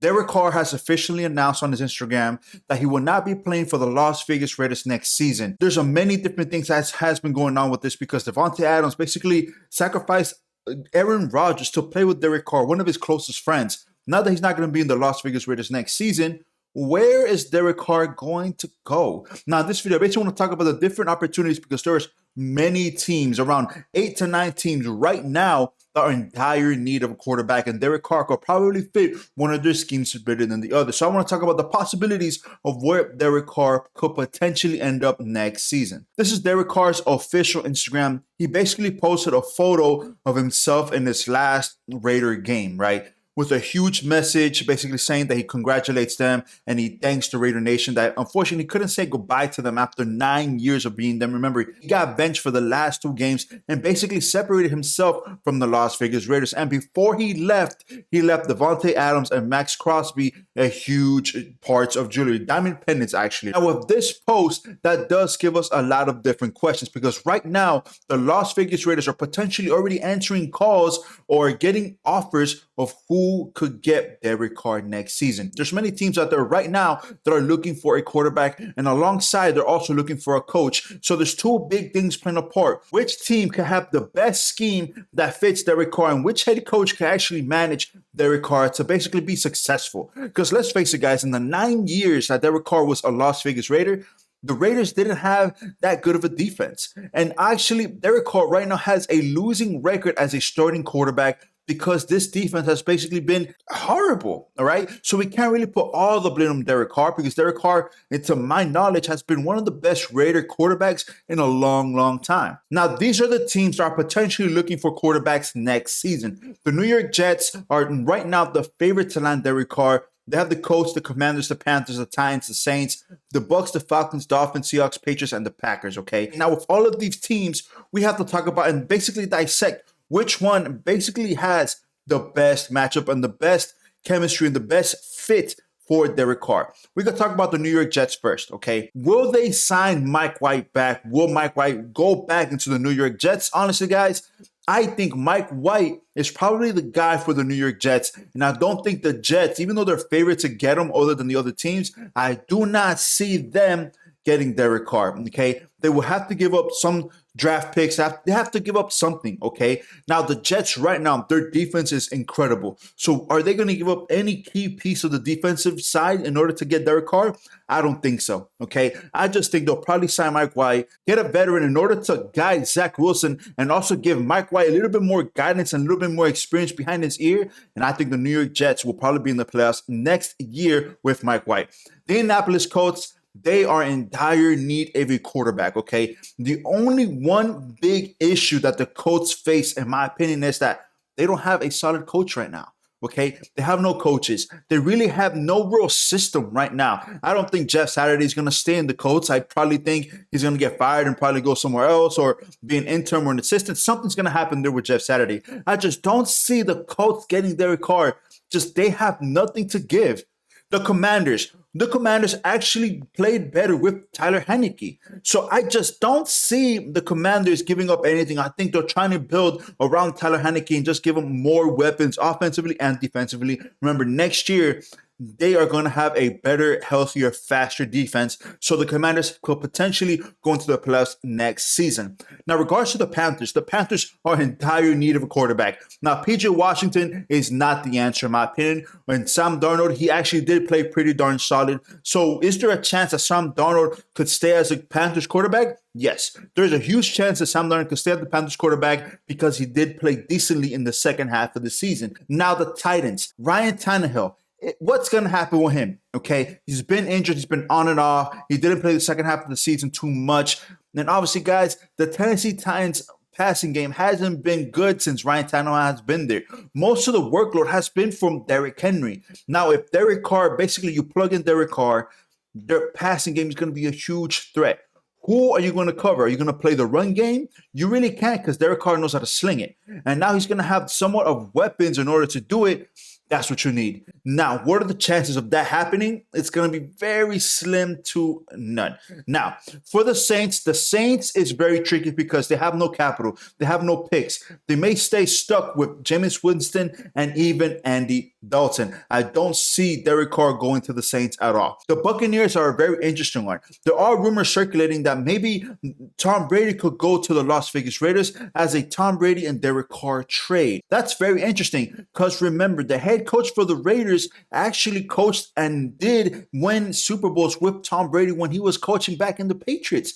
Derek Carr has officially announced on his Instagram that he will not be playing for the Las Vegas Raiders next season. There's a many different things that has been going on with this because Devante Adams basically sacrificed Aaron Rodgers to play with Derek Carr, one of his closest friends. Now that he's not going to be in the Las Vegas Raiders next season, where is Derek Carr going to go? Now, in this video, I basically want to talk about the different opportunities because there's many teams, around 8 to 9 teams right now that are in dire need of a quarterback, and Derek Carr could probably fit one of their schemes better than the other. So I want to talk about the possibilities of where Derek Carr could potentially end up next season. This is Derek Carr's official Instagram. He basically posted a photo of himself in his last Raider game, right? With a huge message basically saying that he congratulates them and he thanks the Raider Nation that unfortunately couldn't say goodbye to them after 9 years of being them. Remember, he got benched for the last 2 games and basically separated himself from the Las Vegas Raiders. And before he left Devante Adams and Max Crosby a huge parts of jewelry, diamond pendants actually. Now with this post, that does give us a lot of different questions because right now the Las Vegas Raiders are potentially already answering calls or getting offers of who could get Derek Carr next season. There's many teams out there right now that are looking for a quarterback, and alongside they're also looking for a coach. So there's 2 big things playing a part. Which team can have the best scheme that fits Derek Carr, and which head coach can actually manage Derek Carr to basically be successful? Because let's face it, guys, in the 9 years that Derek Carr was a Las Vegas Raider, the Raiders didn't have that good of a defense. And actually, Derek Carr right now has a losing record as a starting quarterback because this defense has basically been horrible, all right? So we can't really put all the blame on Derek Carr because Derek Carr, to my knowledge, has been one of the best Raider quarterbacks in a long, long time. Now, these are the teams that are potentially looking for quarterbacks next season. The New York Jets are right now the favorite to land Derek Carr. They have the Colts, the Commanders, the Panthers, the Titans, the Saints, the Bucks, the Falcons, Dolphins, Seahawks, Patriots, and the Packers, okay? Now, with all of these teams, we have to talk about and basically dissect which one basically has the best matchup and the best chemistry and the best fit for Derek Carr. We're going to talk about the New York Jets first, okay? Will they sign Mike White back? Will Mike White go back into the New York Jets? Honestly, guys, I think Mike White is probably the guy for the New York Jets. And I don't think the Jets, even though they're favored to get him other than the other teams, I do not see them getting Derek Carr, okay? They will have to give up some draft picks. They have to give up something, okay? Now, the Jets right now, their defense is incredible. So are they going to give up any key piece of the defensive side in order to get Derek Carr? I don't think so, okay? I just think they'll probably sign Mike White, get a veteran in order to guide Zach Wilson and also give Mike White a little bit more guidance and a little bit more experience behind his ear. And I think the New York Jets will probably be in the playoffs next year with Mike White. The Indianapolis Colts, they are in dire need of a quarterback, okay? The only one big issue that the Colts face, in my opinion, is that they don't have a solid coach right now, okay? They have no coaches. They really have no real system right now. I don't think Jeff Saturday is going to stay in the Colts. I probably think he's going to get fired and probably go somewhere else or be an intern or an assistant. Something's going to happen there with Jeff Saturday. I just don't see the Colts getting Derek Carr. Just they have nothing to give. The Commanders actually played better with Tyler Heinicke. So I just don't see the Commanders giving up anything. I think they're trying to build around Tyler Heinicke and just give him more weapons offensively and defensively. Remember, next year, they are going to have a better, healthier, faster defense. So the Commanders could potentially go into the playoffs next season. Now, regards to the Panthers are in dire need of a quarterback. Now, PJ Washington is not the answer, in my opinion. When Sam Darnold, he actually did play pretty darn solid. So is there a chance that Sam Darnold could stay as a Panthers quarterback? Yes, there's a huge chance that Sam Darnold could stay as the Panthers quarterback because he did play decently in the second half of the season. Now, the Titans, Ryan Tannehill. What's going to happen with him? Okay, he's been injured. He's been on and off. He didn't play the second half of the season too much. And obviously, guys, the Tennessee Titans passing game hasn't been good since Ryan Tannehill has been there. Most of the workload has been from Derrick Henry. Now, if Derek Carr, basically you plug in Derek Carr, their passing game is going to be a huge threat. Who are you going to cover? Are you going to play the run game? You really can't because Derek Carr knows how to sling it. And now he's going to have somewhat of weapons in order to do it. That's what you need. Now, what are the chances of that happening? It's going to be very slim to none. Now, for the Saints is very tricky because they have no capital. They have no picks. They may stay stuck with Jameis Winston and even Andy Dalton. I don't see Derek Carr going to the Saints at all. The Buccaneers are a very interesting one. There are rumors circulating that maybe Tom Brady could go to the Las Vegas Raiders as a Tom Brady and Derek Carr trade. That's very interesting because remember, the head coach for the Raiders actually coached and did win Super Bowls with Tom Brady when he was coaching back in the Patriots.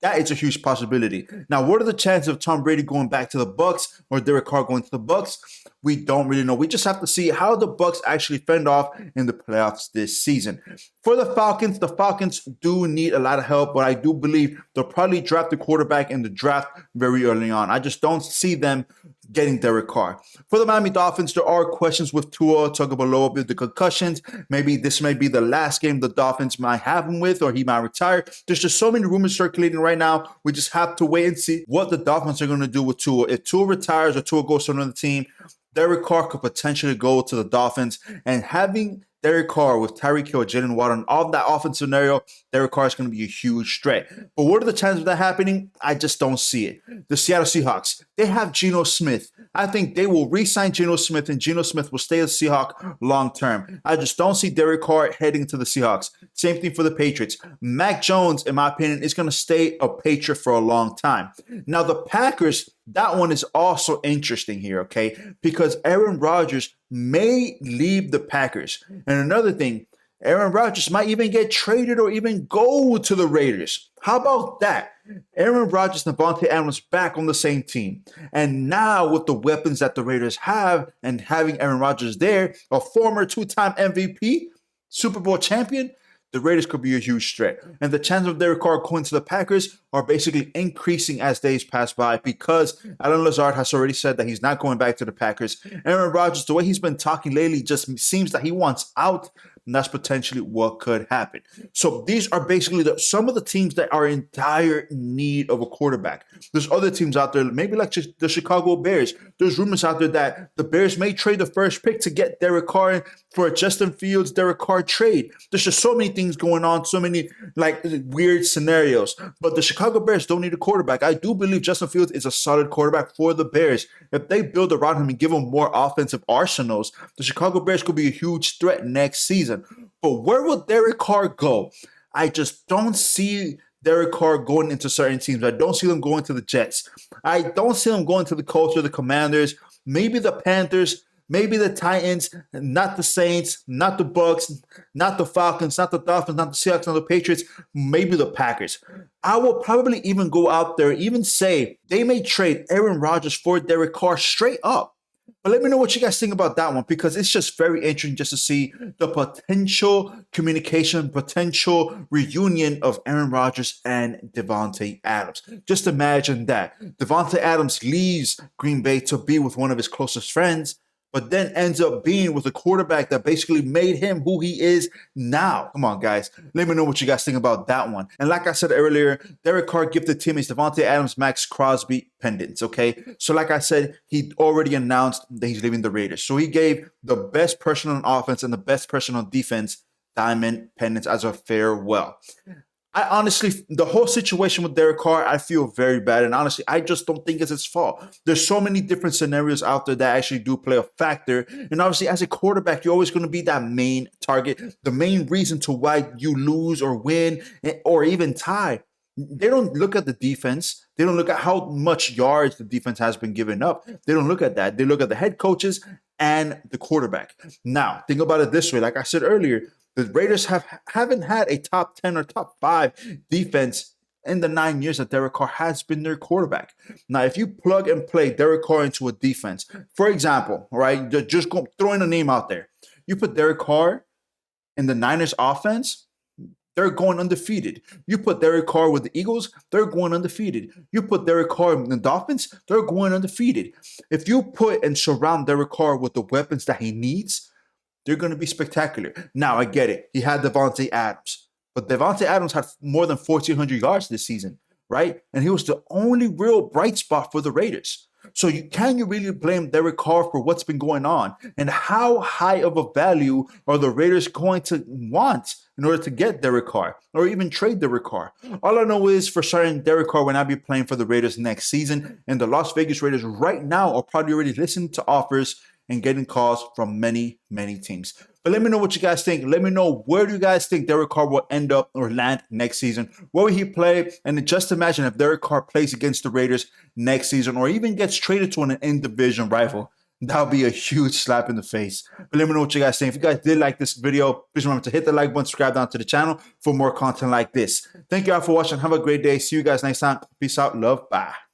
That is a huge possibility. Now, what are the chances of Tom Brady going back to the Bucs or Derek Carr going to the Bucs? We don't really know. We just have to see how the Bucs actually fend off in the playoffs this season. For the Falcons do need a lot of help, but I do believe they'll probably draft the quarterback in the draft very early on. I just don't see them getting Derek Carr. For the Miami Dolphins, there are questions with Tua Tagovailoa with the concussions. Maybe this may be the last game the Dolphins might have him with, or he might retire. There's just so many rumors circulating right now. We just have to wait and see what the Dolphins are going to do with Tua. If Tua retires or Tua goes to another team, Derek Carr could potentially go to the Dolphins, and having Derek Carr with Tyreek Hill, Jalen Waddle, and all that offense scenario, Derek Carr is going to be a huge threat. But what are the chances of that happening? I just don't see it. The Seattle Seahawks, they have Geno Smith. I think they will re-sign Geno Smith, and Geno Smith will stay a Seahawk long term. I just don't see Derek Carr heading to the Seahawks. Same thing for the Patriots. Mac Jones, in my opinion, is going to stay a Patriot for a long time. Now, the Packers, that one is also interesting here, okay? Because Aaron Rodgers may leave the Packers. And another thing, Aaron Rodgers might even get traded or even go to the Raiders. How about that? Aaron Rodgers and Devante Adams back on the same team. And now with the weapons that the Raiders have and having Aaron Rodgers there, a former two-time MVP, Super Bowl champion, the Raiders could be a huge threat. And the chances of Derek Carr going to the Packers are basically increasing as days pass by because Alan Lazard has already said that he's not going back to the Packers. Aaron Rodgers, the way he's been talking lately, just seems that he wants out, and that's potentially what could happen. So these are basically some of the teams that are in dire need of a quarterback. There's other teams out there, maybe like the Chicago Bears. There's rumors out there that the Bears may trade the first pick to get Derek Carr for a Justin Fields, Derek Carr trade. There's just so many things going on, so many like weird scenarios. But the Chicago Bears don't need a quarterback. I do believe Justin Fields is a solid quarterback for the Bears. If they build around him and give him more offensive arsenals, the Chicago Bears could be a huge threat next season. But where will Derek Carr go? I just don't see Derek Carr going into certain teams. I don't see them going to the Jets. I don't see them going to the Colts or the Commanders, maybe the Panthers, maybe the Titans, not the Saints, not the Bucks, not the Falcons, not the Dolphins, not the Seahawks, not the Patriots, maybe the Packers. I will probably even go out there, even say they may trade Aaron Rodgers for Derek Carr straight up. But let me know what you guys think about that one because it's just very interesting just to see the potential communication, potential reunion of Aaron Rodgers and Devante Adams. Just imagine that. Devante Adams leaves Green Bay to be with one of his closest friends, but then ends up being with a quarterback that basically made him who he is now. Come on, guys. Let me know what you guys think about that one. And like I said earlier, Derek Carr gifted teammates Devante Adams, Max Crosby pendants, okay? So like I said, he already announced that he's leaving the Raiders. So he gave the best person on offense and the best person on defense diamond pendants as a farewell. I honestly, the whole situation with Derek Carr, I feel very bad. And honestly, I just don't think it's his fault. There's so many different scenarios out there that actually do play a factor. And obviously, as a quarterback, you're always going to be that main target, the main reason to why you lose or win or even tie. They don't look at the defense. They don't look at how much yards the defense has been given up. They don't look at that. They look at the head coaches and the quarterback. Now, think about it this way. Like I said earlier, the Raiders haven't had a top 10 or top 5 defense in the 9 years that Derek Carr has been their quarterback. Now, if you plug and play Derek Carr into a defense, for example, right, just throwing a name out there, you put Derek Carr in the Niners offense, they're going undefeated. You put Derek Carr with the Eagles, they're going undefeated. You put Derek Carr in the Dolphins, they're going undefeated. If you put and surround Derek Carr with the weapons that he needs, they're going to be spectacular. Now, I get it. He had Devante Adams. But Devante Adams had more than 1,400 yards this season, right? And he was the only real bright spot for the Raiders. So can you really blame Derek Carr for what's been going on? And how high of a value are the Raiders going to want in order to get Derek Carr or even trade Derek Carr? All I know is for certain Derek Carr will not be playing for the Raiders next season, and the Las Vegas Raiders right now are probably already listening to offers and getting calls from many, many teams. But let me know what you guys think. Let me know, where do you guys think Derek Carr will end up or land next season? Where will he play? And just imagine if Derek Carr plays against the Raiders next season or even gets traded to an in-division rival. That would be a huge slap in the face. But let me know what you guys think. If you guys did like this video, please remember to hit the like button, subscribe down to the channel for more content like this. Thank you all for watching. Have a great day. See you guys next time. Peace out. Love. Bye.